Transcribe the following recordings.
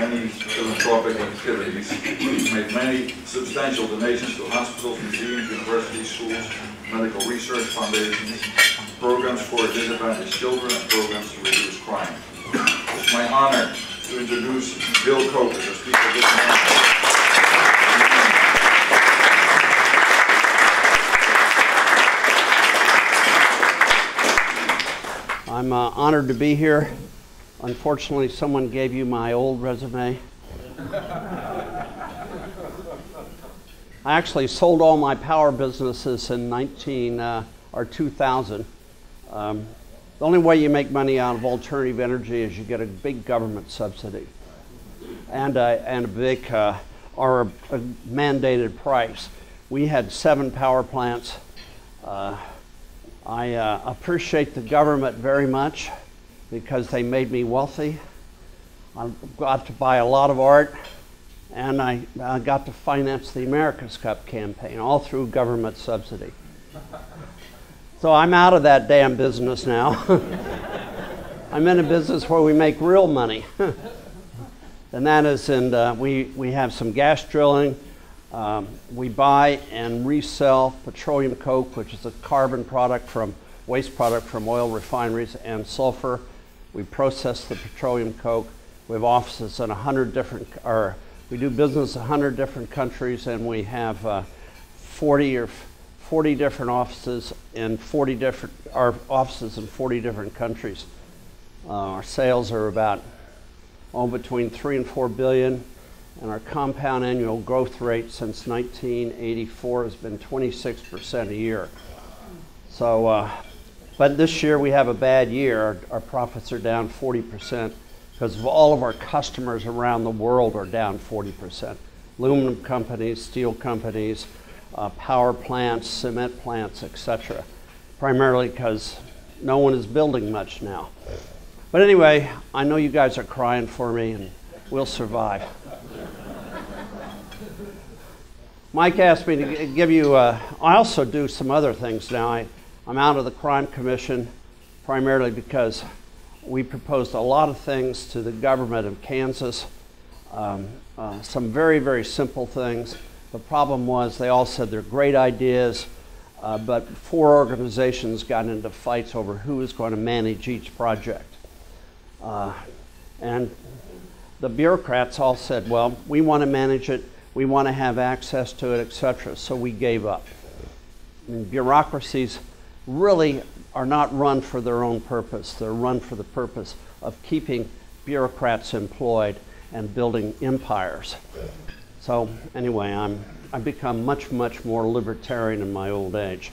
many philanthropic activities. He's made many substantial donations to hospitals, museums, universities, schools, medical research foundations, programs for disadvantaged children, and programs to reduce crime. It's my honor to introduce Bill Koch as a speaker this morning. I'm honored to be here. Unfortunately, someone gave you my old resume. I actually sold all my power businesses in 2000. The only way you make money out of alternative energy is you get a big government subsidy and a big or a mandated price. We had 7 power plants. I appreciate the government very much because they made me wealthy. I got to buy a lot of art, and I got to finance the America's Cup campaign, all through government subsidy. So I'm out of that damn business now. I'm in a business where we make real money. And that is, we have some gas drilling. We buy and resell petroleum coke, which is a carbon product from waste product from oil refineries, and sulfur. We process the petroleum coke. We have offices in 100 different, or we do business in 100 different countries, and we have 40 different offices in 40 different countries. Our sales are about between 3 and 4 billion. And our compound annual growth rate since 1984 has been 26% a year. So, but this year we have a bad year. Our profits are down 40% because of all of our customers around the world are down 40%. Aluminum companies, steel companies, power plants, cement plants, etc. Primarily because no one is building much now. But anyway, I know you guys are crying for me, and we'll survive. Mike asked me to give you, I also do some other things now. I'm out of the Crime Commission primarily because we proposed a lot of things to the government of Kansas, some very, very simple things. The problem was they all said they're great ideas, but 4 organizations got into fights over who was going to manage each project. And the bureaucrats all said, well, we want to manage it. We want to have access to it, etc. So we gave up. I mean, bureaucracies really are not run for their own purpose. They're run for the purpose of keeping bureaucrats employed and building empires. So anyway, I've become much, much more libertarian in my old age.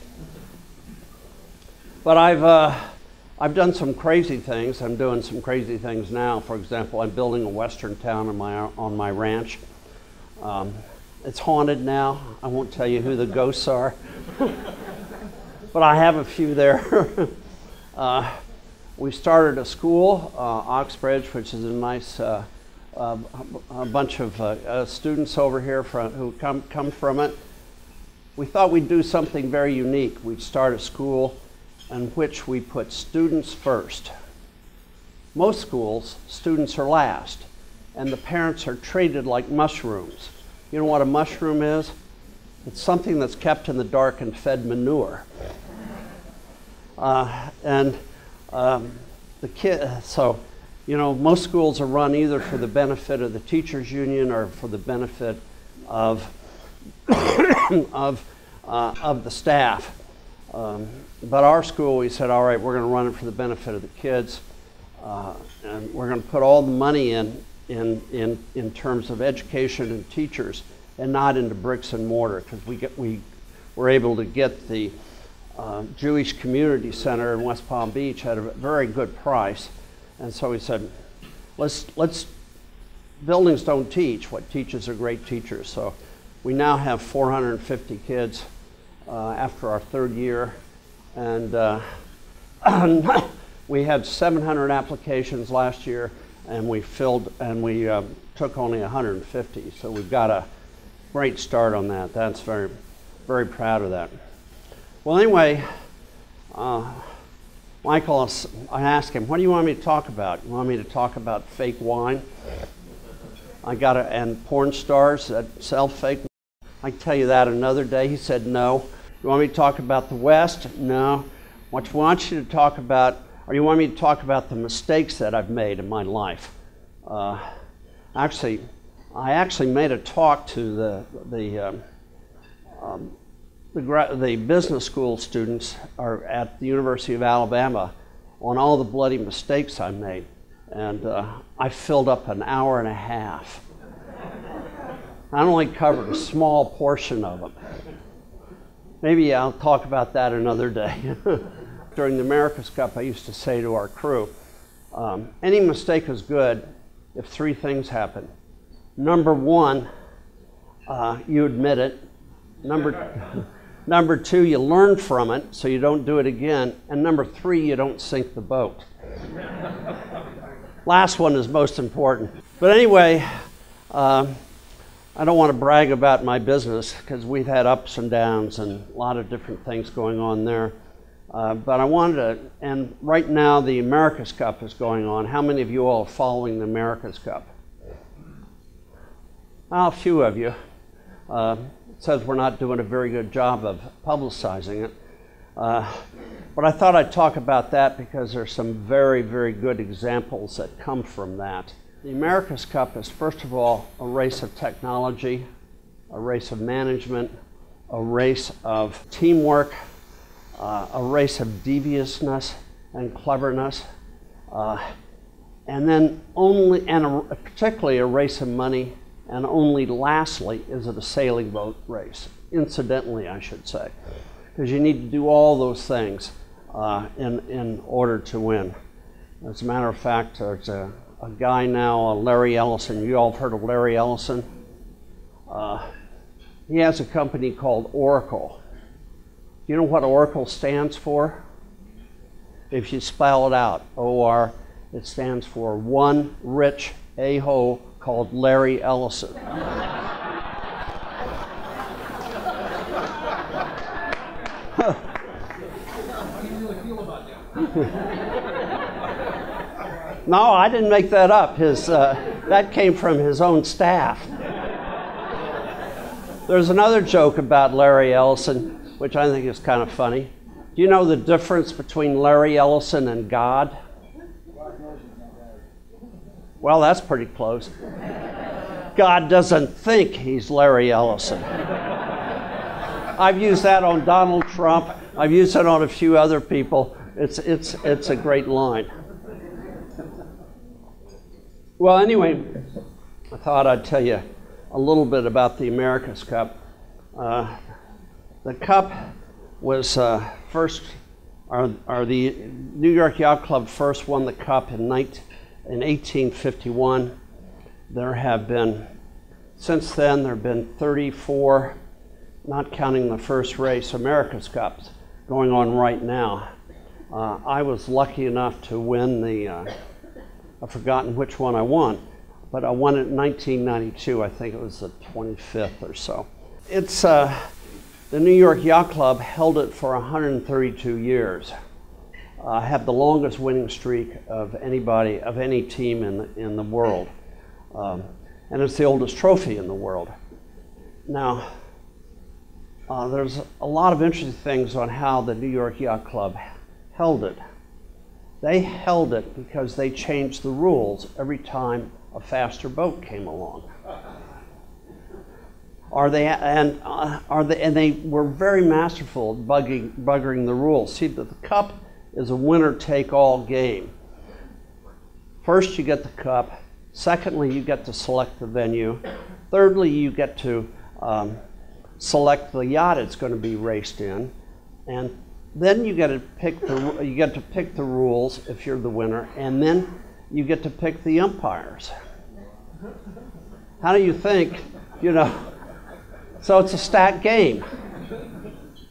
But I've done some crazy things. I'm doing some crazy things now. For example, I'm building a western town on my ranch. It's haunted now. I won't tell you who the ghosts are, but I have a few there. We started a school, Oxbridge, which is a nice a bunch of students over here who come from it. We thought we'd do something very unique. We'd start a school in which we put students first. Most schools, students are last, and the parents are treated like mushrooms. You know what a mushroom is? It's something that's kept in the dark and fed manure. The kid, so, you know, most schools are run either for the benefit of the teachers union or for the benefit of of the staff. But our school, we said, all right, we're going to run it for the benefit of the kids, and we're going to put all the money in terms of education and teachers, and not into bricks and mortar, because we were able to get the Jewish Community Center in West Palm Beach at a very good price, and so we said, let's buildings don't teach. What teaches are great teachers. So we now have 450 kids after our 3rd year, and we had 700 applications last year, and we took only 150. So we've got a great start on that. That's very, very proud of that. Well, anyway, Michael, I asked him, what do you want me to talk about? You want me to talk about fake wine? And porn stars that sell fake. I can tell you that another day. He said, no. You want me to talk about the West? No. What I want you to talk about, or you want me to talk about the mistakes that I've made in my life? I actually made a talk to the business school students at the University of Alabama on all the bloody mistakes I made. And I filled up an hour and a half. I only covered a small portion of them. Maybe I'll talk about that another day. During the America's Cup, I used to say to our crew, any mistake is good if three things happen. Number one, you admit it. Number two, you learn from it so you don't do it again. And number three, you don't sink the boat. Last one is most important. But anyway, I don't want to brag about my business because we've had ups and downs and a lot of different things going on there. But I wanted to, and right now the America's Cup is going on. How many of you all are following the America's Cup? Well, a few of you. It says we're not doing a very good job of publicizing it. But I thought I'd talk about that because there's some very, very good examples that come from that. The America's Cup is, first of all, a race of technology, a race of management, a race of teamwork, a race of deviousness and cleverness, and then particularly a race of money, and only lastly is it a sailing boat race, incidentally I should say, because you need to do all those things in order to win. As a matter of fact, there's a guy now, Larry Ellison. You all have heard of Larry Ellison? He has a company called Oracle. You know what Oracle stands for? If you spell it out, O-R, it stands for one rich a-hole called Larry Ellison. No, I didn't make that up. That came from his own staff. There's another joke about Larry Ellison, which I think is kind of funny. Do you know the difference between Larry Ellison and God? Well, that's pretty close. God doesn't think he's Larry Ellison. I've used that on Donald Trump. I've used it on a few other people. It's a great line. Well, anyway, I thought I'd tell you a little bit about the America's Cup. The Cup was the New York Yacht Club first won the Cup in 1851. Since then, there have been 34, not counting the first race, America's Cups going on right now. I was lucky enough to win I've forgotten which one I won, but I won it in 1992. I think it was the 25th or so. It's the New York Yacht Club held it for 132 years. Have the longest winning streak of any team in the world. And it's the oldest trophy in the world. Now, there's a lot of interesting things on how the New York Yacht Club held it. They held it because they changed the rules every time a faster boat came along. And they were very masterful at buggering the rules. See, the Cup is a winner-take-all game. First, you get the Cup. Secondly, you get to select the venue. Thirdly, you get to select the yacht it's going to be raced in, and then you get to pick the rules if you're the winner, and then you get to pick the umpires. How do you think? So it's a stacked game,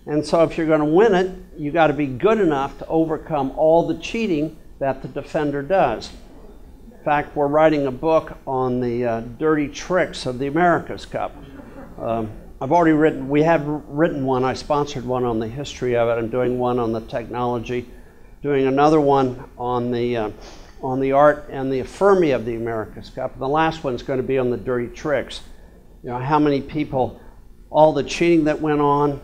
and so if you're going to win it, you got to be good enough to overcome all the cheating that the defender does. In fact, we're writing a book on the dirty tricks of the America's Cup. We have written one. I sponsored one on the history of it. I'm doing one on the technology, doing another one on the on the art and the infirmity of the America's Cup. And the last one's going to be on the dirty tricks. You know, how many people, all the cheating that went on,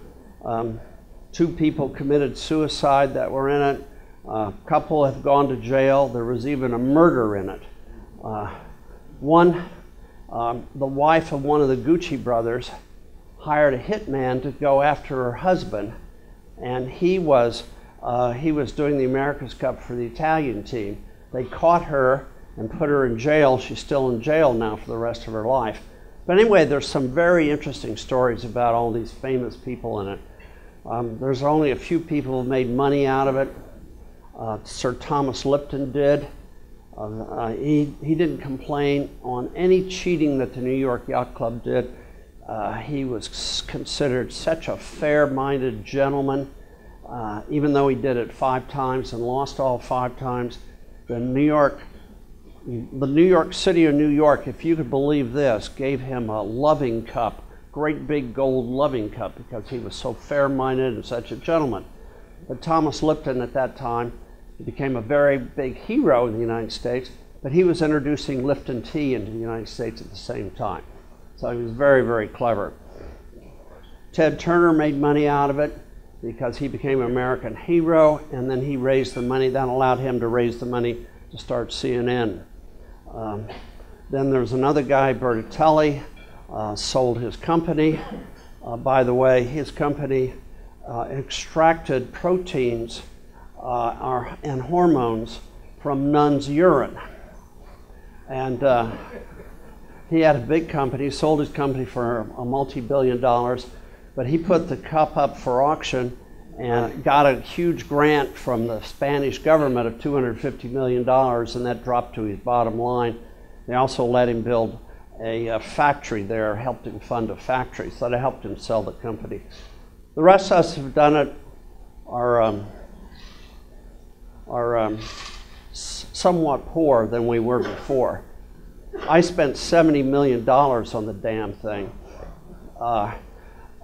2 people committed suicide that were in it, a couple have gone to jail, there was even a murder in it. The wife of one of the Gucci brothers hired a hitman to go after her husband, and he was doing the America's Cup for the Italian team. They caught her and put her in jail. She's still in jail now for the rest of her life. But anyway, there's some very interesting stories about all these famous people in it. There's only a few people who made money out of it. Sir Thomas Lipton did. He didn't complain on any cheating that the New York Yacht Club did. He was considered such a fair-minded gentleman, even though he did it 5 times and lost all 5 times. The New York City of New York, if you could believe this, gave him a loving cup, great big gold loving cup, because he was so fair-minded and such a gentleman. But Thomas Lipton at that time, he became a very big hero in the United States, but he was introducing Lipton tea into the United States at the same time. So he was very, very clever. Ted Turner made money out of it because he became an American hero, and then he raised the money. That allowed him to raise the money to start CNN. Then there's another guy, Bertatelli, sold his company. By the way, his company extracted proteins and hormones from nuns' urine. And he had a big company, sold his company for a multi-billion dollars, but he put the cup up for auction and got a huge grant from the Spanish government of $250 million, and that dropped to his bottom line. They also let him build a factory there, helped him fund a factory, so that helped him sell the company. The rest of us who've done it are somewhat poorer than we were before. I spent $70 million on the damn thing.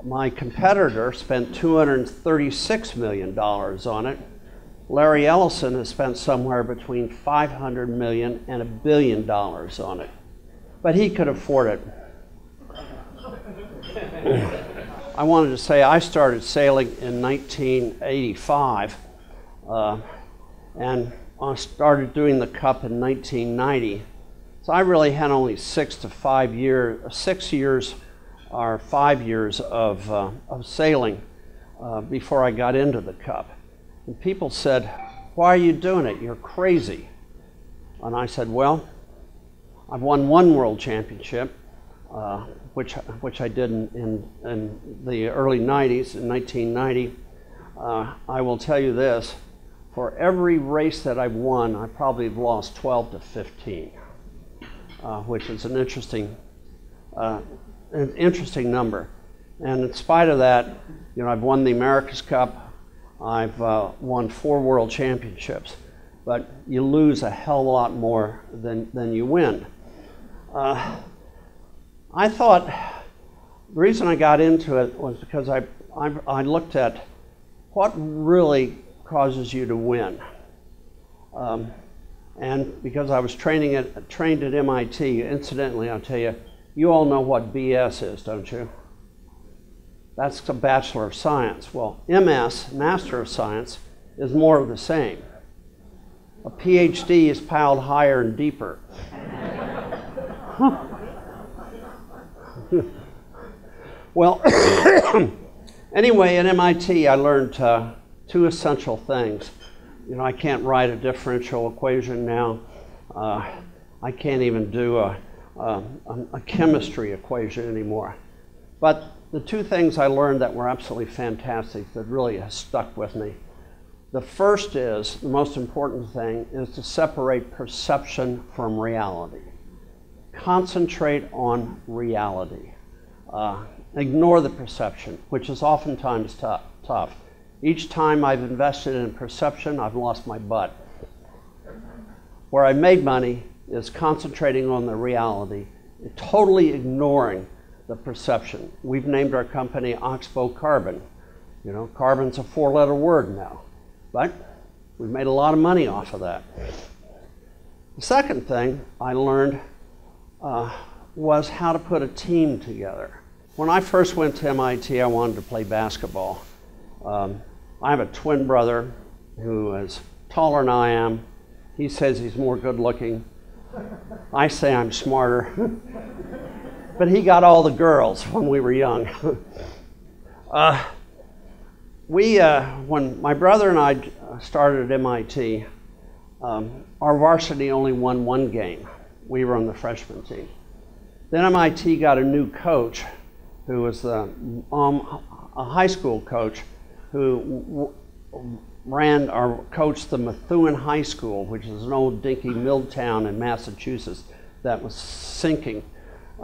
My competitor spent $236 million on it. Larry Ellison has spent somewhere between $500 million and $1 billion on it. But he could afford it. I wanted to say I started sailing in 1985, and I started doing the cup in 1990. So I really had only 6 years or 5 years of sailing before I got into the cup. And people said, "Why are you doing it? You're crazy." And I said, "Well, I've won 1 world championship, which I did in the early 90s, in 1990. I will tell you this, for every race that I've won, I probably have lost 12 to 15, which is an interesting number. And in spite of that, you know, I've won the America's Cup, I've won 4 world championships, but you lose a hell of a lot more than you win. I thought the reason I got into it was because I looked at what really causes you to win. And because I was trained at MIT, incidentally, I'll tell you, you all know what BS is, don't you? That's a Bachelor of Science. Well, MS, Master of Science, is more of the same. A PhD is piled higher and deeper. Well, anyway, at MIT I learned 2 essential things. You know, I can't write a differential equation now. I can't even do a chemistry equation anymore. But the 2 things I learned that were absolutely fantastic, that really has stuck with me. The first is, the most important thing, is to separate perception from reality. Concentrate on reality. Ignore the perception, which is oftentimes tough. Each time I've invested in perception, I've lost my butt. Where I made money is concentrating on the reality, totally ignoring the perception. We've named our company Oxbow Carbon. You know, carbon's a 4-letter word now, but we've made a lot of money off of that. The second thing I learned was how to put a team together. When I first went to MIT, I wanted to play basketball. I have a twin brother who is taller than I am. He says he's more good looking. I say I'm smarter. But he got all the girls when we were young. When my brother and I started at MIT, our varsity only won one game. We were on the freshman team. Then MIT got a new coach who was a high school coach who coached the Methuen High School, which is an old dinky mill town in Massachusetts that was sinking.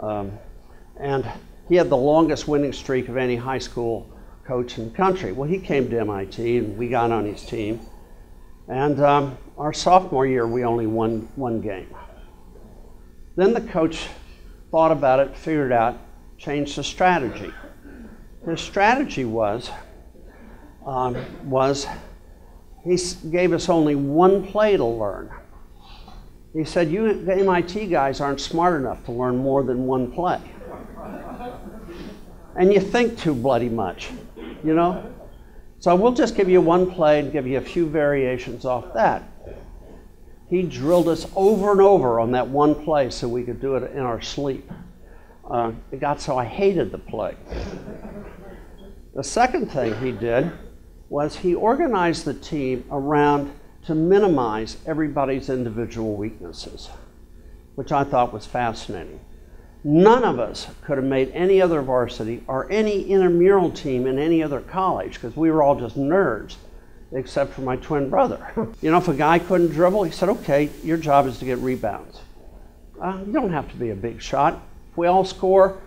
And he had the longest winning streak of any high school coach in the country. Well, he came to MIT and we got on his team. And our sophomore year, we only won one game. Then the coach thought about it, figured out, changed the strategy. His strategy was he gave us only one play to learn. He said, you MIT guys aren't smart enough to learn more than one play. And you think too bloody much, you know? So we'll just give you one play and give you a few variations off that. He drilled us over and over on that one play so we could do it in our sleep. It got so I hated the play. The second thing he did was he organized the team around to minimize everybody's individual weaknesses, which I thought was fascinating. None of us could have made any other varsity or any intramural team in any other college because we were all just nerds, except for my twin brother. You know, if a guy couldn't dribble, he said, okay, your job is to get rebounds. You don't have to be a big shot. If you all score,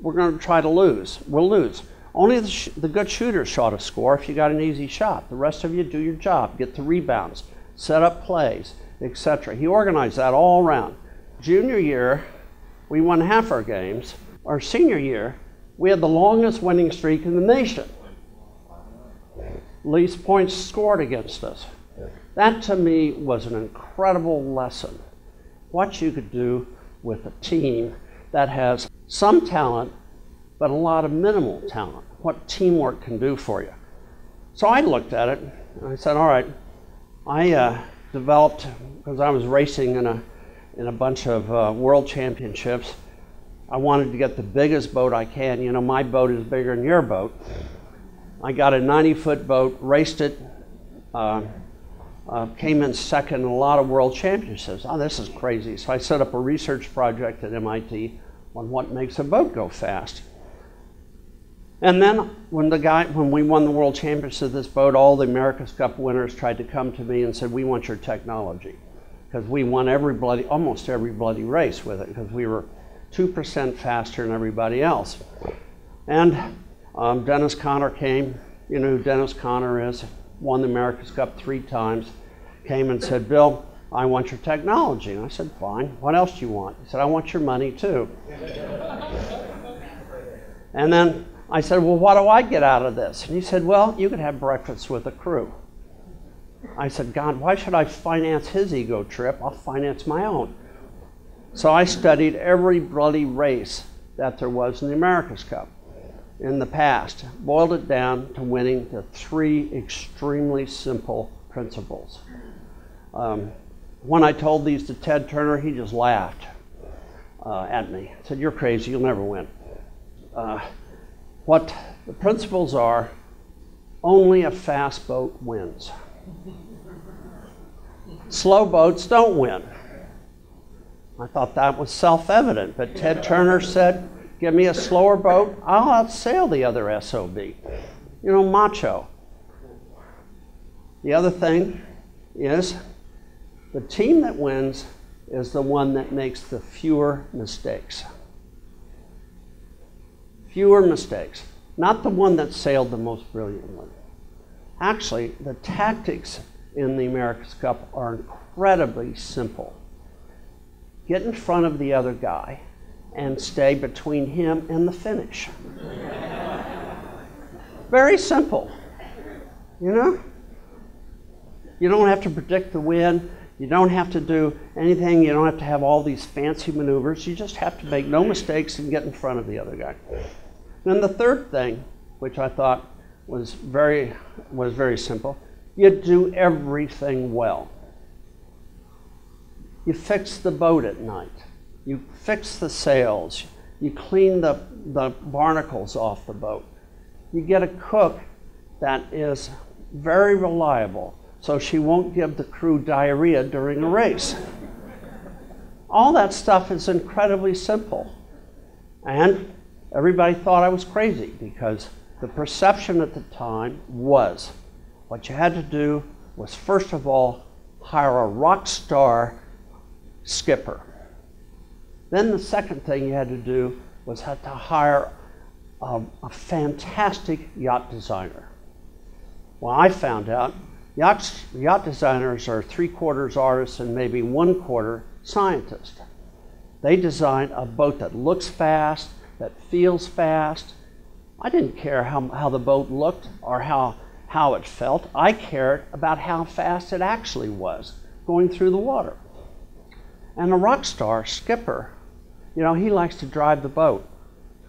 we're going to try to lose. We'll lose. Only the good shooters shot a score if you got an easy shot. The rest of you do your job, get the rebounds, set up plays, etc. He organized that all around. Junior year, we won half our games. Our senior year, we had the longest winning streak in the nation. Least points scored against us. That to me was an incredible lesson. What you could do with a team that has some talent, but a lot of minimal talent. What teamwork can do for you. So I looked at it and I said, all right, I developed, because I was racing in a bunch of world championships, I wanted to get the biggest boat I can. You know, my boat is bigger than your boat. I got a 90-foot boat, raced it, came in second in a lot of world championships. Oh, this is crazy. So I set up a research project at MIT on what makes a boat go fast. And then when we won the world championship of this boat, all the America's Cup winners tried to come to me and said, we want your technology. Because we won almost every bloody race with it, because we were 2% faster than everybody else. And Dennis Conner came, you know who Dennis Conner is, won the America's Cup 3 times, came and said, Bill, I want your technology. And I said, fine, what else do you want? He said, I want your money too. And then I said, well, what do I get out of this? And he said, well, you could have breakfast with the crew. I said, God, why should I finance his ego trip? I'll finance my own. So I studied every bloody race that there was in the America's Cup in the past, boiled it down to winning to 3 extremely simple principles. When I told these to Ted Turner, he just laughed at me. He said, you're crazy, you'll never win. What the principles are, only a fast boat wins. Slow boats don't win. I thought that was self-evident, but Ted Turner said, give me a slower boat, I'll outsail the other SOB. You know, macho. The other thing is, the team that wins is the one that makes the fewer mistakes. Fewer mistakes, not the one that sailed the most brilliantly. Actually, the tactics in the America's Cup are incredibly simple. Get in front of the other guy and stay between him and the finish. Very simple, you know? You don't have to predict the wind. You don't have to do anything. You don't have to have all these fancy maneuvers. You just have to make no mistakes and get in front of the other guy. Then the third thing, which I thought was very simple, you do everything well. You fix the boat at night. You fix the sails. You clean the barnacles off the boat. You get a cook that is very reliable, so she won't give the crew diarrhea during a race. All that stuff is incredibly simple. And everybody thought I was crazy because the perception at the time was what you had to do was, first of all, hire a rock star skipper. Then the second thing you had to do was had to hire a fantastic yacht designer. Well, I found out yacht designers are 3/4 artists and maybe 1/4 scientists. They design a boat that looks fast, that feels fast. I didn't care how the boat looked or how it felt. I cared about how fast it actually was going through the water. And a rock star skipper, you know, he likes to drive the boat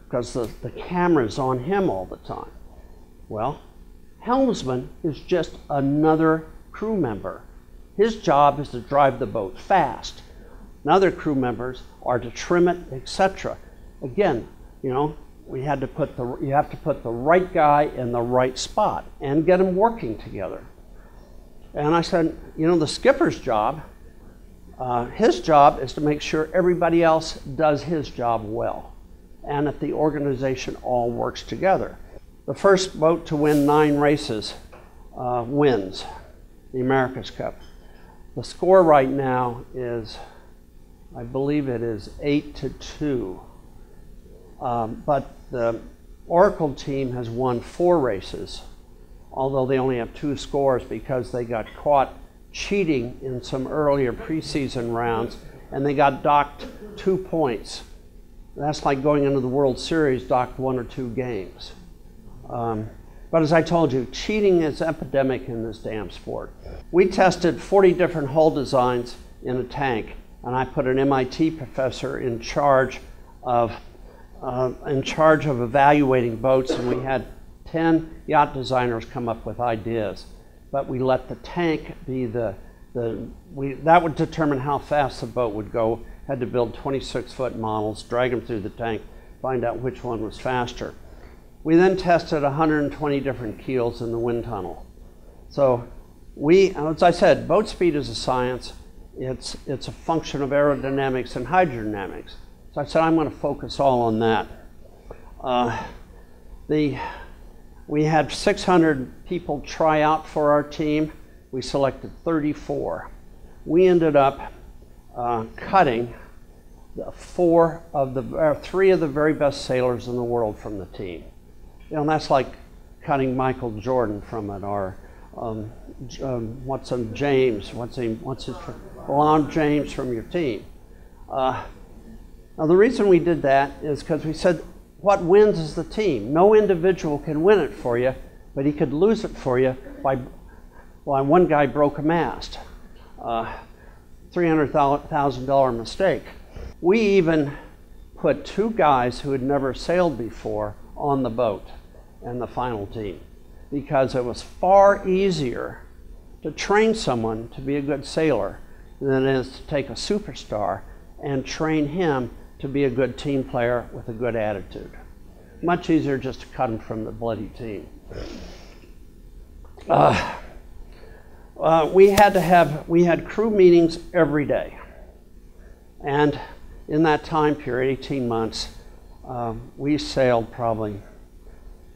because the camera's on him all the time. Well, helmsman is just another crew member. His job is to drive the boat fast. And other crew members are to trim it, etc. Again, you know, you have to put the right guy in the right spot and get them working together. And I said, you know, the skipper's job, his job is to make sure everybody else does his job well and that the organization all works together. The first boat to win 9 races wins the America's Cup. The score right now is, I believe it is 8-2. But the Oracle team has won 4 races, although they only have 2 scores because they got caught cheating in some earlier preseason rounds and they got docked 2 points. That's like going into the World Series docked 1 or 2 games. But as I told you, cheating is epidemic in this damn sport. We tested 40 different hull designs in a tank, and I put an MIT professor in charge of evaluating boats, and we had 10 yacht designers come up with ideas. But we let the tank be that would determine how fast the boat would go. Had to build 26-foot models, drag them through the tank, find out which one was faster. We then tested 120 different keels in the wind tunnel. So as I said, boat speed is a science. It's a function of aerodynamics and hydrodynamics. So I said, I'm going to focus all on that. We had 600 people try out for our team. We selected 34. We ended up cutting 3 of the very best sailors in the world from the team. You know, and that's like cutting Michael Jordan from it, or LeBron James from your team. Now the reason we did that is because we said what wins is the team. No individual can win it for you, but he could lose it for you by one guy broke a mast. $300,000 mistake. We even put 2 guys who had never sailed before on the boat and the final team because it was far easier to train someone to be a good sailor than it is to take a superstar and train him to be a good team player with a good attitude. Much easier just to cut him from the bloody team. We had crew meetings every day. And in that time period, 18 months, we sailed probably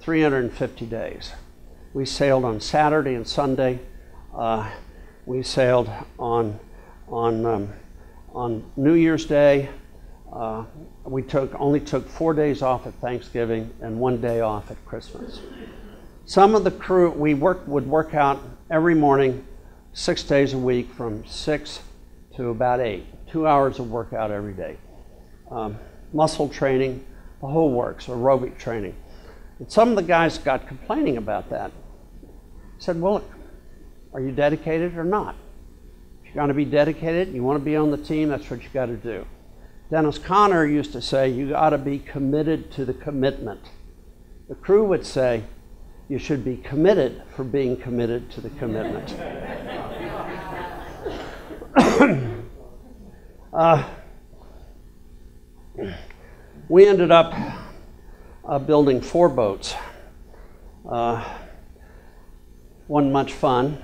350 days. We sailed on Saturday and Sunday. We sailed on New Year's Day. We only took 4 days off at Thanksgiving and 1 day off at Christmas. Some of the crew, would work out every morning, 6 days a week from 6 to about 8. 2 hours of workout every day. Muscle training, the whole works, aerobic training. And some of the guys got complaining about that. I said, well, are you dedicated or not? If You're going to be dedicated, you want to be on the team, that's what you got to do. Dennis Conner used to say, you got to be committed to the commitment. The crew would say, you should be committed for being committed to the commitment. We ended up building 4 boats. Wasn't much fun.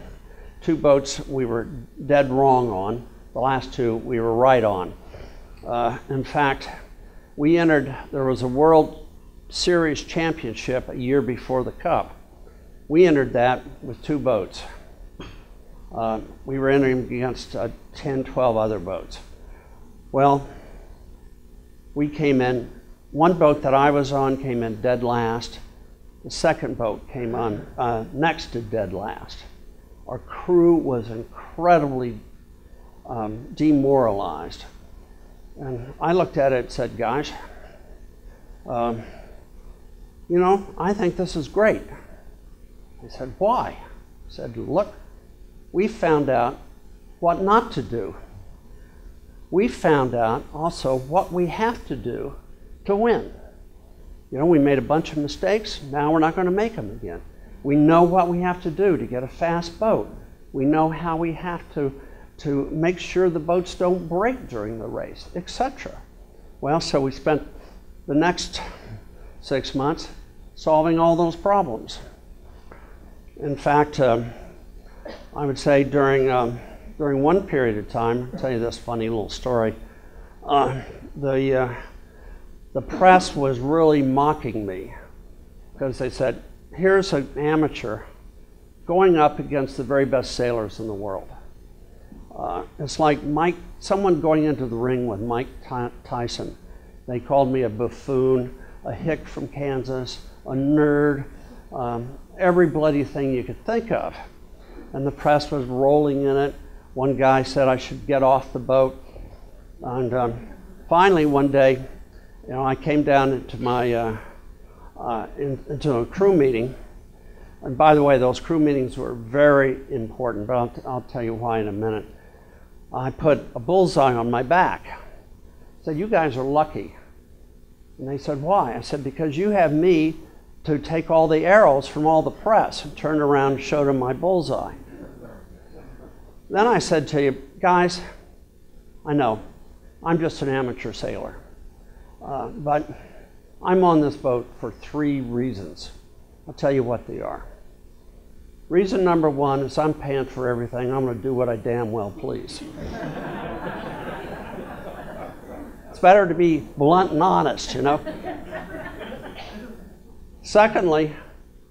2 boats we were dead wrong on. The last 2 we were right on. In fact, there was a World Series championship a year before the Cup. We entered that with 2 boats. We were entering against 10, 12 other boats. Well, we came in, one boat that I was on came in dead last. The second boat came on next to dead last. Our crew was incredibly demoralized. And I looked at it and said, guys, you know, I think this is great. They said, why? I said, look, we found out what not to do. We found out also what we have to do to win. You know, we made a bunch of mistakes, now we're not going to make them again. We know what we have to do to get a fast boat. We know how we have to make sure the boats don't break during the race, etc. Well, so we spent the next 6 months solving all those problems. In fact, I would say during one period of time, I'll tell you this funny little story, the press was really mocking me because they said, here's an amateur going up against the very best sailors in the world. It's like someone going into the ring with Mike Tyson. They called me a buffoon, a hick from Kansas, a nerd, every bloody thing you could think of. And the press was rolling in it. One guy said I should get off the boat. And finally one day, you know, I came down into my into a crew meeting. And by the way, those crew meetings were very important, but I'll tell you why in a minute. I put a bullseye on my back. I said, you guys are lucky. And they said, why? I said, because you have me to take all the arrows from all the press and turn around and show them my bullseye. Then I said to you, guys, I know, I'm just an amateur sailor, but I'm on this boat for 3 reasons. I'll tell you what they are. Reason number 1 is I'm paying for everything. I'm going to do what I damn well please. It's better to be blunt and honest, you know. Secondly,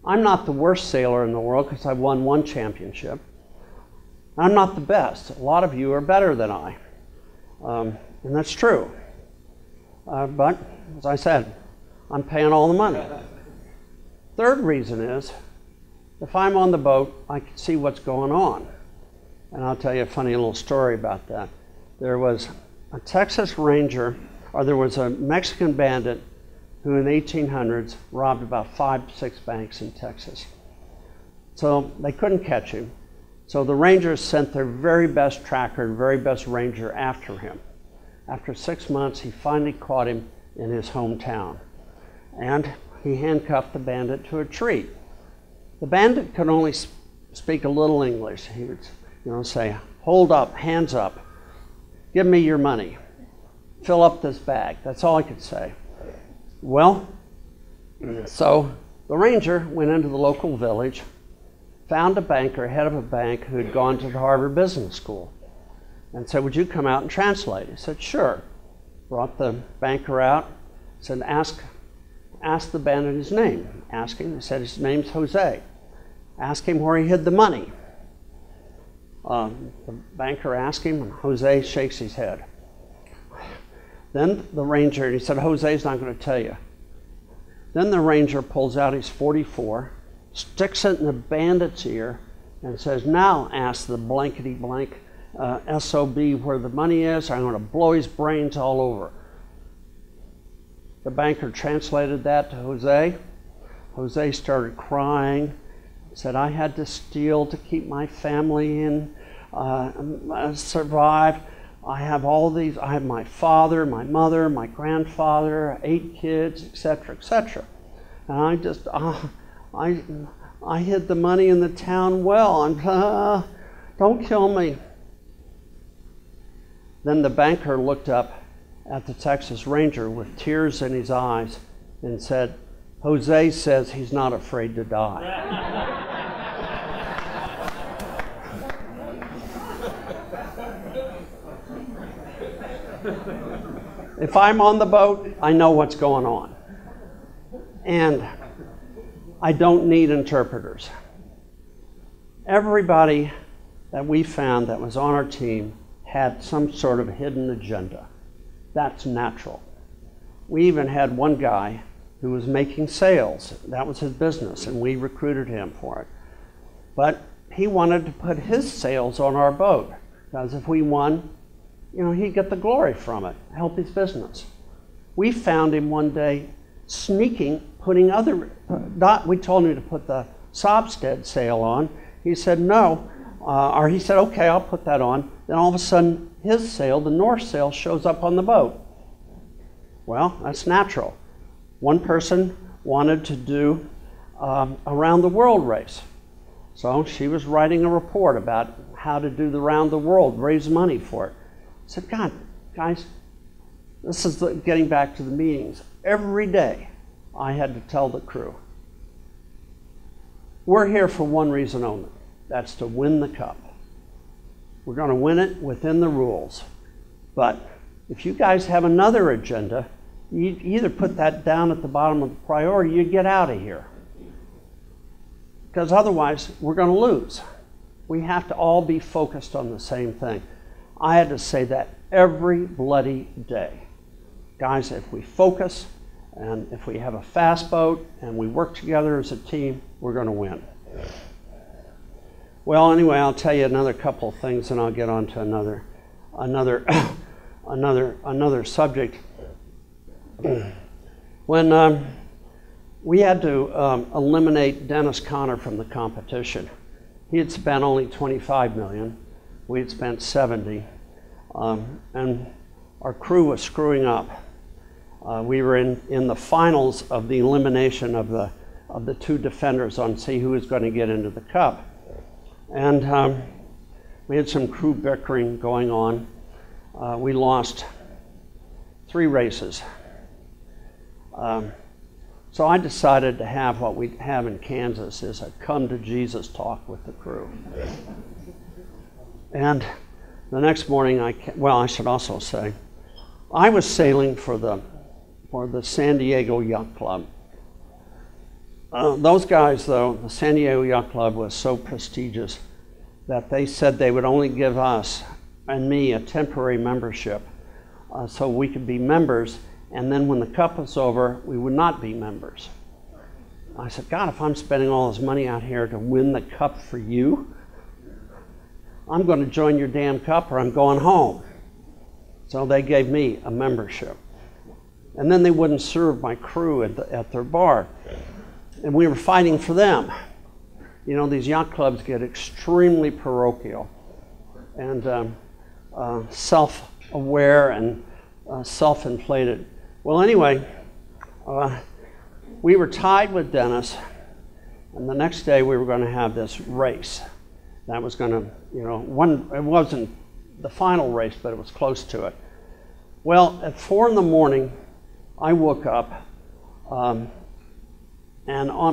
I'm not the worst sailor in the world because I've won 1 championship. I'm not the best. A lot of you are better than I. And that's true. But, as I said, I'm paying all the money. Third reason is, if I'm on the boat, I can see what's going on. And I'll tell you a funny little story about that. There was a Texas Ranger, or there was a Mexican bandit who in the 1800s robbed about 5, 6 banks in Texas. So they couldn't catch him. So the Rangers sent their very best tracker, very best ranger after him. After 6 months, he finally caught him in his hometown. And he handcuffed the bandit to a tree. The bandit could only speak a little English. He would, you know, say, hold up, hands up, give me your money, fill up this bag. That's all he could say. Well, so the ranger went into the local village, found a banker, head of a bank, who had gone to the Harvard Business School, and said, would you come out and translate? He said, sure. Brought the banker out, said, ask the bandit his name. Ask him. He said, his name's Jose. Ask him where he hid the money. The banker asked him, and Jose shakes his head. Then the ranger, he said, Jose's not going to tell you. Then the ranger pulls out his .44, sticks it in the bandit's ear, and says, now ask the blankety blank SOB where the money is. I'm going to blow his brains all over. The banker translated that to Jose. Jose started crying, said, I had to steal to keep my family in survived. I have all these, I have my father, my mother, my grandfather, 8 kids, etc., etc. And I just, I hid the money in the town well, and don't kill me. Then the banker looked up at the Texas Ranger with tears in his eyes and said, "Jose says he's not afraid to die." If I'm on the boat, I know what's going on. And I don't need interpreters. Everybody that we found that was on our team had some sort of hidden agenda. That's natural. We even had one guy who was making sales. That was his business, and we recruited him for it. But he wanted to put his sales on our boat, because if we won, you know, he'd get the glory from it, help his business. We found him one day sneaking, putting other, we told him to put the Sobstead sail on. He said no, or he said, okay, I'll put that on. Then all of a sudden, his sail, the North sail, shows up on the boat. Well, that's natural. One person wanted to do a round the world race. So she was writing a report about how to do the round the world, raise money for it. I said, God, guys, this is getting back to the meetings. Every day I had to tell the crew, we're here for one reason only. That's to win the cup. We're going to win it within the rules. But if you guys have another agenda, you either put that down at the bottom of the priority, you get out of here. Because otherwise, we're going to lose. We have to all be focused on the same thing. I had to say that every bloody day. Guys, if we focus and if we have a fast boat and we work together as a team, we're going to win. Well, anyway, I'll tell you another couple of things and I'll get on to another subject. When we had to eliminate Dennis Conner from the competition, he had spent only $25 million. We had spent 70, and our crew was screwing up. We were in the finals of the elimination of the 2 defenders on see who was going to get into the cup, and we had some crew bickering going on. We lost 3 races, so I decided to have what we have in Kansas is a come to Jesus talk with the crew. And the next morning, I should also say, I was sailing for the San Diego Yacht Club. Those guys, though, the San Diego Yacht Club was so prestigious that they said they would only give us and me a temporary membership so we could be members, and then when the cup was over, we would not be members. I said, God, if I'm spending all this money out here to win the cup for you, I'm going to join your damn cup or I'm going home. So they gave me a membership. And then they wouldn't serve my crew at their bar. And we were fighting for them. You know, these yacht clubs get extremely parochial and self-aware and self-inflated. Well, anyway, we were tied with Dennis, and the next day we were going to have this race. That was going to, you know, it wasn't the final race, but it was close to it. Well, at 4 in the morning, I woke up,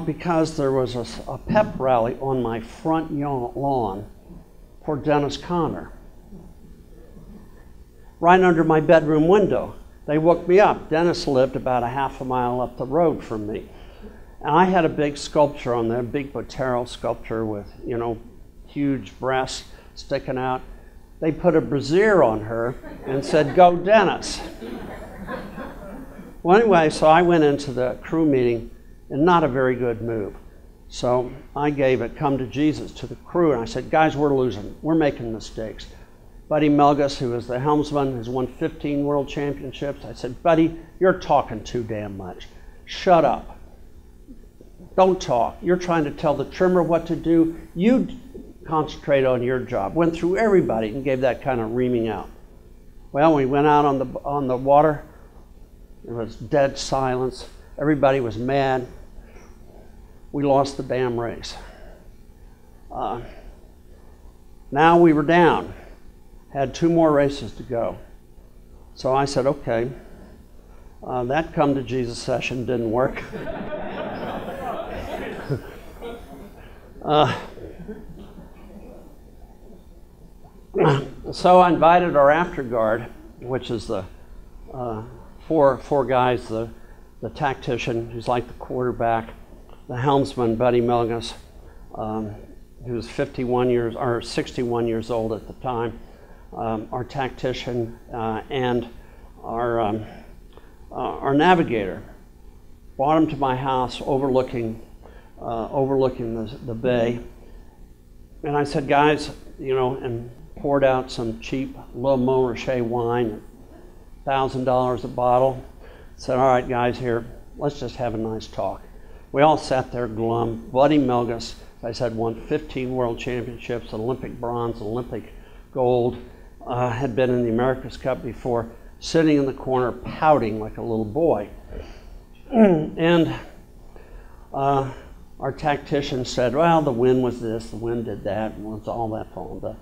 because there was a pep rally on my front lawn for Dennis Conner, right under my bedroom window. They woke me up. Dennis lived about a half a mile up the road from me. And I had a big sculpture on there, a big Botero sculpture with, you know, huge breasts sticking out. They put a brassiere on her and said, "Go Dennis." Well, anyway, so I went into the crew meeting in not a very good mood. So I gave a come to Jesus to the crew, and I said, guys, we're losing. We're making mistakes. Buddy Melgus, who was the helmsman, has won 15 world championships. I said, buddy, you're talking too damn much. Shut up. Don't talk. You're trying to tell the trimmer what to do. You concentrate on your job. Went through everybody and gave that kind of reaming out. Well, we went out on the water. There was dead silence. Everybody was mad. We lost the damn race. Now we were down. Had 2 more races to go. So I said, okay, that come to Jesus session didn't work. So I invited our after guard, which is the four guys, the tactician, who's like the quarterback, the helmsman, Buddy Melgus, who was 61 years old at the time, our tactician, and our navigator. Brought him to my house overlooking the bay. And I said, guys, and poured out some cheap Le Montrachet wine, $1,000 a bottle. Said, all right, guys, here, let's just have a nice talk. We all sat there glum. Buddy Melgus, as I said, won 15 world championships, Olympic bronze, Olympic gold, had been in the America's Cup before, sitting in the corner pouting like a little boy. And our tactician said, well, the wind was this, the wind did that, and what's all that for?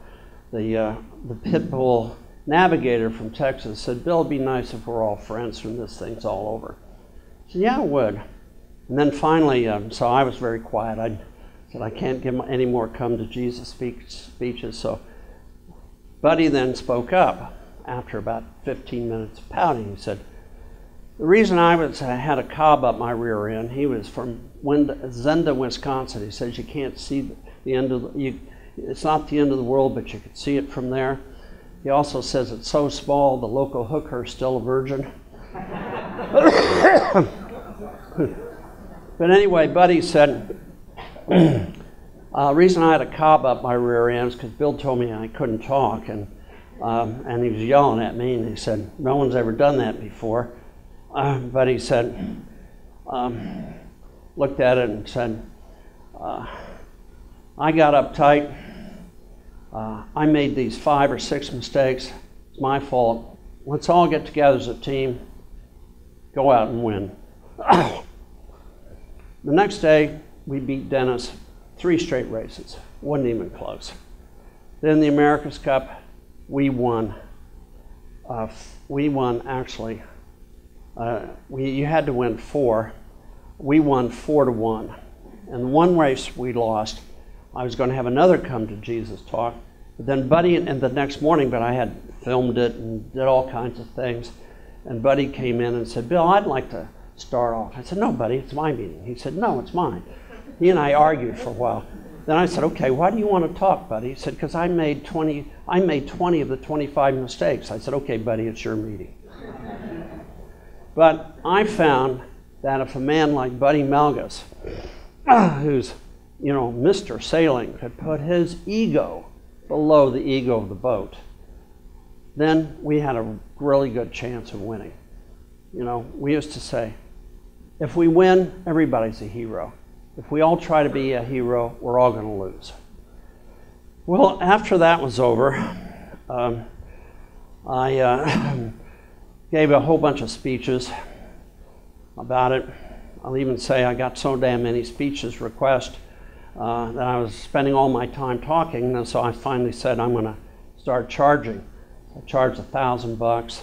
The pit bull navigator from Texas said, Bill, it'd be nice if we're all friends when this thing's all over. I said, yeah, it would. And then finally, so I was very quiet. I said, I can't give any more come to Jesus speeches. So Buddy then spoke up after about 15 minutes of pouting. He said, the reason I had a cob up my rear end, he was from Zenda, Wisconsin. He says, you can't see the end of it's not the end of the world, but you could see it from there. He also says it's so small, the local hooker is still a virgin. But anyway, Buddy said, the reason I had a cob up my rear end is because Bill told me I couldn't talk, and he was yelling at me, and he said, no one's ever done that before. But he said, looked at it and said, I got uptight. I made these 5 or 6 mistakes. It's my fault. Let's all get together as a team, go out and win. The next day, we beat Dennis 3 straight races. Wasn't even close. Then the America's Cup, we won. Actually. You had to win 4. We won 4-1. And one race we lost, I was going to have another come to Jesus talk. But then Buddy, and the next morning, but I had filmed it and did all kinds of things. And Buddy came in and said, Bill, I'd like to start off. I said, no, Buddy, it's my meeting. He said, no, it's mine. He and I argued for a while. Then I said, okay, why do you want to talk, Buddy? He said, because I made 20 of the 25 mistakes. I said, okay, Buddy, it's your meeting. But I found that if a man like Buddy Melgus, who's, Mr. Sailing, could put his ego below the ego of the boat, then we had a really good chance of winning. We used to say, if we win, everybody's a hero. If we all try to be a hero, we're all going to lose. Well, after that was over, I gave a whole bunch of speeches about it. I'll even say I got so damn many speeches requests that I was spending all my time talking, and so I finally said I'm going to start charging. I charged $1,000,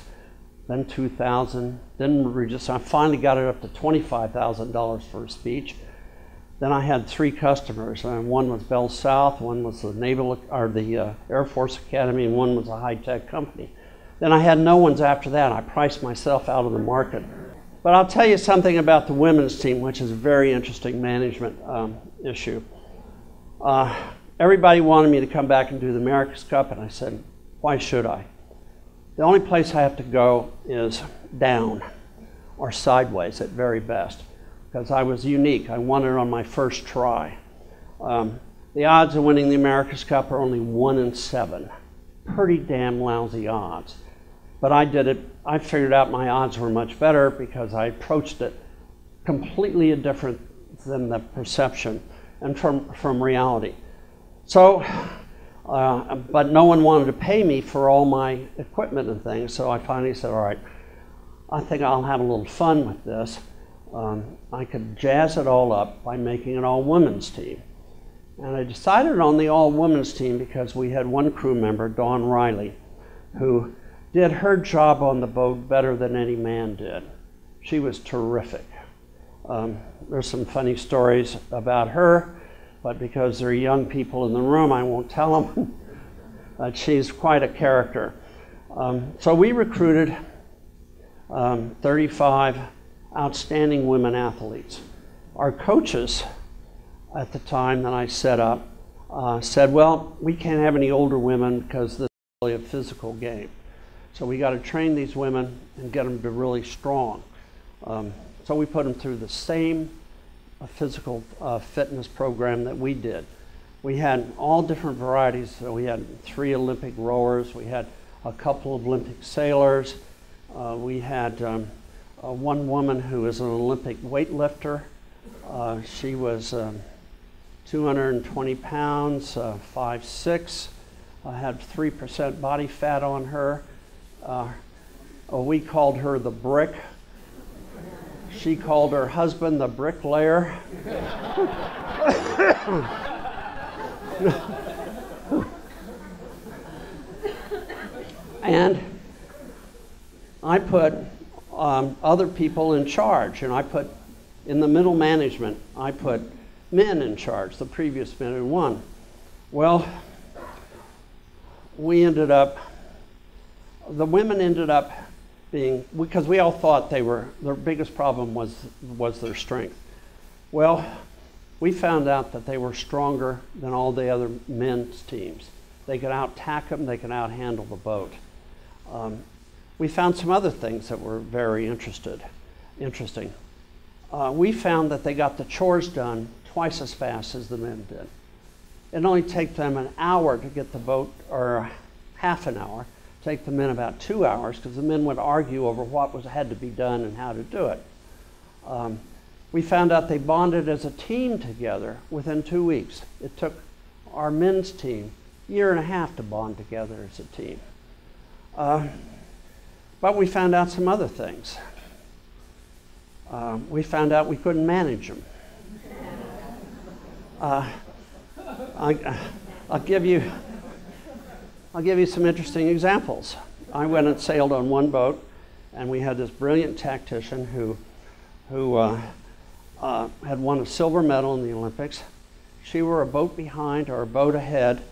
then $2,000, then I finally got it up to $25,000 for a speech. Then I had 3 customers. One was Bell South, one was the Air Force Academy, and one was a high-tech company. Then I had no ones after that. I priced myself out of the market. But I'll tell you something about the women's team, which is a very interesting management issue. Everybody wanted me to come back and do the America's Cup, and I said, why should I? The only place I have to go is down or sideways at very best, because I was unique. I won it on my first try. The odds of winning the America's Cup are only 1 in 7. Pretty damn lousy odds. But I did it. I figured out my odds were much better because I approached it completely different than the perception and from reality. So, but no one wanted to pay me for all my equipment and things, so I finally said, all right, I think I'll have a little fun with this. I could jazz it all up by making an all-women's team. And I decided on the all-women's team because we had one crew member, Dawn Riley, who did her job on the boat better than any man did. She was terrific. There's some funny stories about her, but because there are young people in the room, I won't tell them. But she's quite a character. So we recruited 35 outstanding women athletes. Our coaches at the time that I set up said, well, we can't have any older women because this is really a physical game. So we got to train these women and get them to be really strong. So we put them through the same physical fitness program that we did. We had all different varieties. So we had 3 Olympic rowers. We had a couple of Olympic sailors. We had one woman who was an Olympic weightlifter. She was 220 pounds, 5'6", had 3% body fat on her. We called her the Brick. She called her husband the bricklayer. And I put other people in charge, and I put in the middle management, I put men in charge, the previous men who won. Well, we ended up, the women ended up being, because we all thought their biggest problem was their strength. Well, we found out that they were stronger than all the other men's teams. They could out-tack them, they could out-handle the boat. We found some other things that were very interesting. We found that they got the chores done twice as fast as the men did. It only take them an hour to get the boat, or half an hour, take the men about 2 hours, because the men would argue over what had to be done and how to do it. We found out they bonded as a team together within 2 weeks. It took our men's team a year and a half to bond together as a team. But we found out some other things. We found out we couldn't manage them. I'll give you some interesting examples. I went and sailed on one boat, and we had this brilliant tactician who had won a silver medal in the Olympics. She were a boat behind or a boat ahead,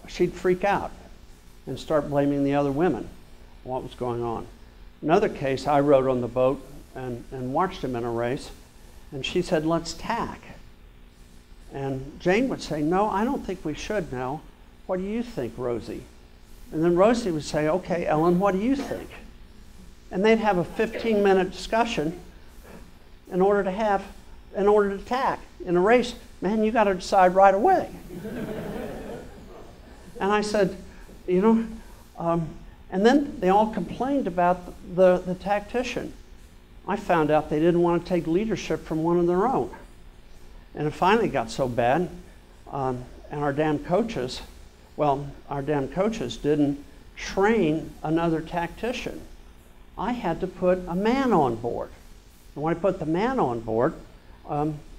she'd freak out and start blaming the other women what was going on. Another case, I rowed on the boat and watched him in a race, and she said, let's tack. And Jane would say, no, I don't think we should now. What do you think, Rosie? And then Rosie would say, okay, Ellen, what do you think? And they'd have a 15-minute discussion in order to tack. In a race, man, you got to decide right away. And I said, you know, and then they all complained about the tactician. I found out they didn't want to take leadership from one of their own. And it finally got so bad, and our damn coaches didn't train another tactician. I had to put a man on board. And when I put the man on board,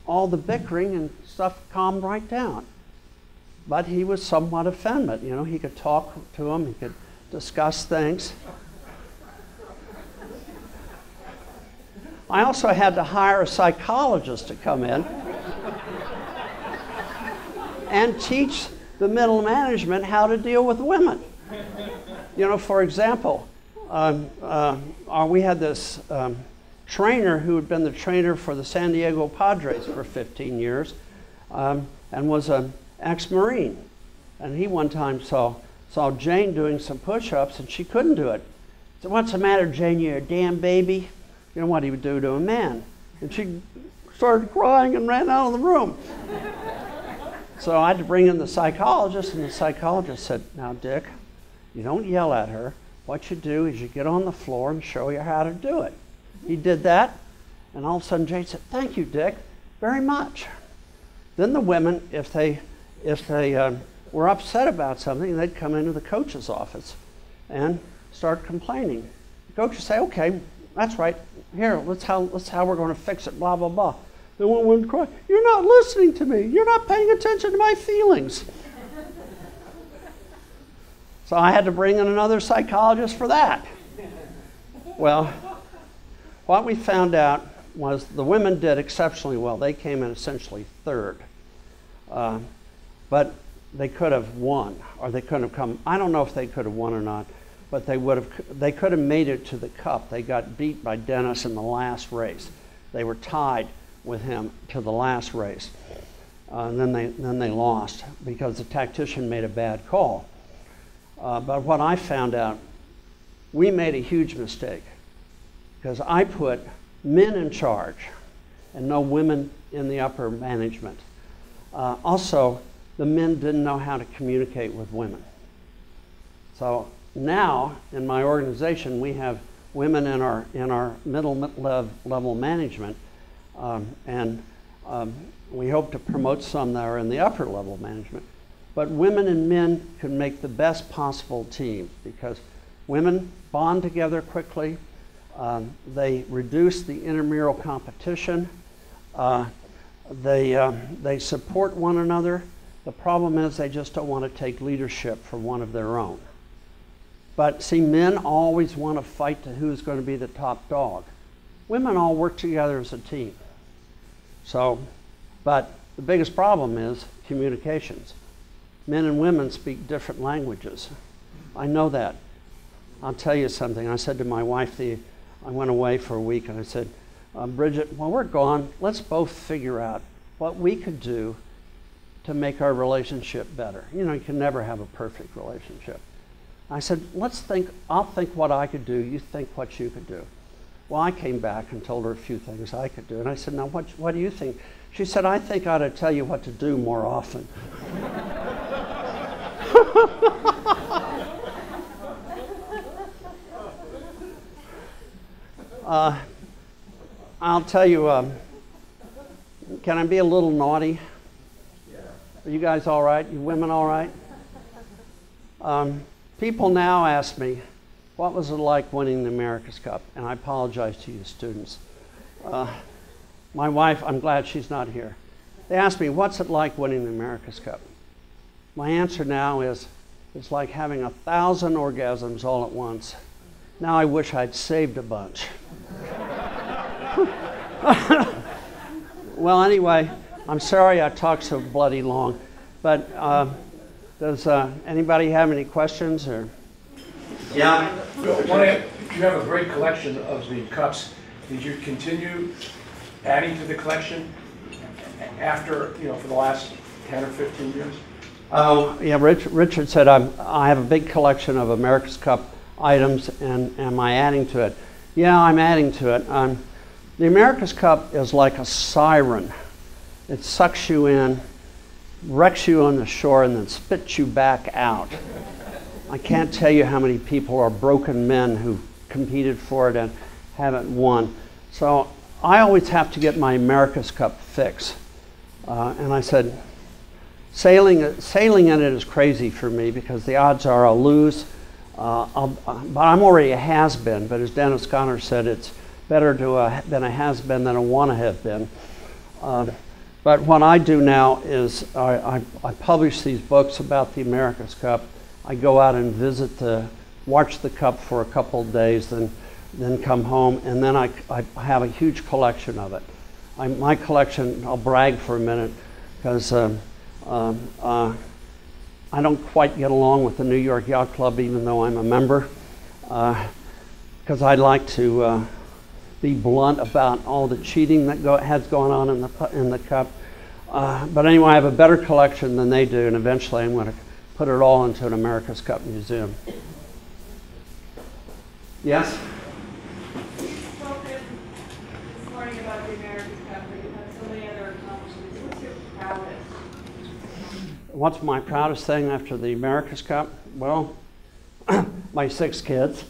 all the bickering and stuff calmed right down. But he was somewhat effeminate. You know, he could talk to him, he could discuss things. I also had to hire a psychologist to come in and teach the middle management how to deal with women. You know, for example, we had this trainer who had been the trainer for the San Diego Padres for 15 years and was an ex-Marine. And he one time saw Jane doing some push-ups and she couldn't do it. He said, what's the matter, Jane? You're a damn baby. You know what he would do to a man. And she started crying and ran out of the room. So I had to bring in the psychologist, and the psychologist said, now, Dick, you don't yell at her. What you do is you get on the floor and show her how to do it. He did that, and all of a sudden Jane said, thank you, Dick, very much. Then the women, if they if they were upset about something, they'd come into the coach's office and start complaining. The coach would say, okay, that's right, here, let's how we're going to fix it, blah, blah, blah. Then one would cry, you're not listening to me, you're not paying attention to my feelings. So I had to bring in another psychologist for that. Well, what we found out was the women did exceptionally well. They came in essentially third. But they could have won, or they couldn't have come. I don't know if they could have won or not, but they could have made it to the cup. They got beat by Dennis in the last race. They were tied with him to the last race. And then they lost because the tactician made a bad call. But what I found out, we made a huge mistake because I put men in charge and no women in the upper management. Also, the men didn't know how to communicate with women. So now in my organization, we have women in our middle level management, and we hope to promote some that are in the upper level management. But women and men can make the best possible team because women bond together quickly. They reduce the intramural competition. They support one another. The problem is they just don't want to take leadership for one of their own. But see, men always want to fight to who's going to be the top dog. Women all work together as a team. So, but the biggest problem is communications. Men and women speak different languages. I know that. I'll tell you something. I said to my wife, I went away for a week, and I said, Bridget, while we're gone, let's both figure out what we could do to make our relationship better. You know, you can never have a perfect relationship. I said, let's think, I'll think what I could do, you think what you could do. Well, I came back and told her a few things I could do, and I said, now what do you think? She said, I think I ought to tell you what to do more often. I'll tell you, can I be a little naughty? Yeah. Are you guys all right? You women all right? People now ask me, what was it like winning the America's Cup? And I apologize to you students. My wife, I'm glad she's not here. They ask me, what's it like winning the America's Cup? My answer now is, it's like having 1,000 orgasms all at once. Now I wish I'd saved a bunch. Well, anyway, I'm sorry I talked so bloody long, but does anybody have any questions? Or? Yeah. You have a great collection of the cups. Did you continue adding to the collection after, for the last 10 or 15 years? Oh, yeah, Richard said I have a big collection of America's Cup items, and am I adding to it? Yeah, I'm adding to it. The America's Cup is like a siren. It sucks you in, wrecks you on the shore, and then spits you back out. I can't tell you how many people are broken men who competed for it and haven't won. So I always have to get my America's Cup fix. And I said, sailing in it is crazy for me because the odds are I'll lose. But I'm already a has-been, but as Dennis Conner said, it's better to been a has-been than a wanna-have-been. But what I do now is I publish these books about the America's Cup. I go out and watch the Cup for a couple of days, then come home, and then I have a huge collection of it. My collection, I'll brag for a minute, because I don't quite get along with the New York Yacht Club, even though I'm a member, because I like to be blunt about all the cheating that has gone on in the Cup. But anyway, I have a better collection than they do, and eventually I'm going to put it all into an America's Cup museum. Yes? You spoke this morning about the America's Cup, but you have so many other accomplishments. What's your proudest? What's my proudest thing after the America's Cup? Well, my 6 kids.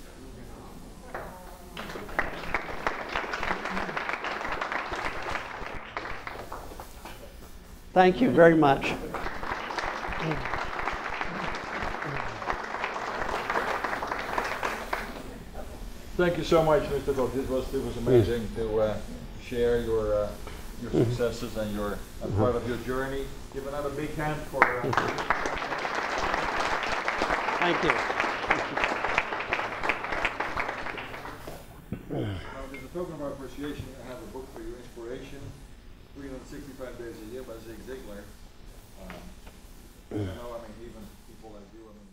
Thank you very much. Thank you so much, Mr. Koch. It was amazing to share your successes and your part of your journey. Give another big hand for. Thank you. Now, as a token of appreciation, I have a book for you, Inspiration, 365 Days a Year by Zig Ziglar. I know, I mean, even people like you, I mean,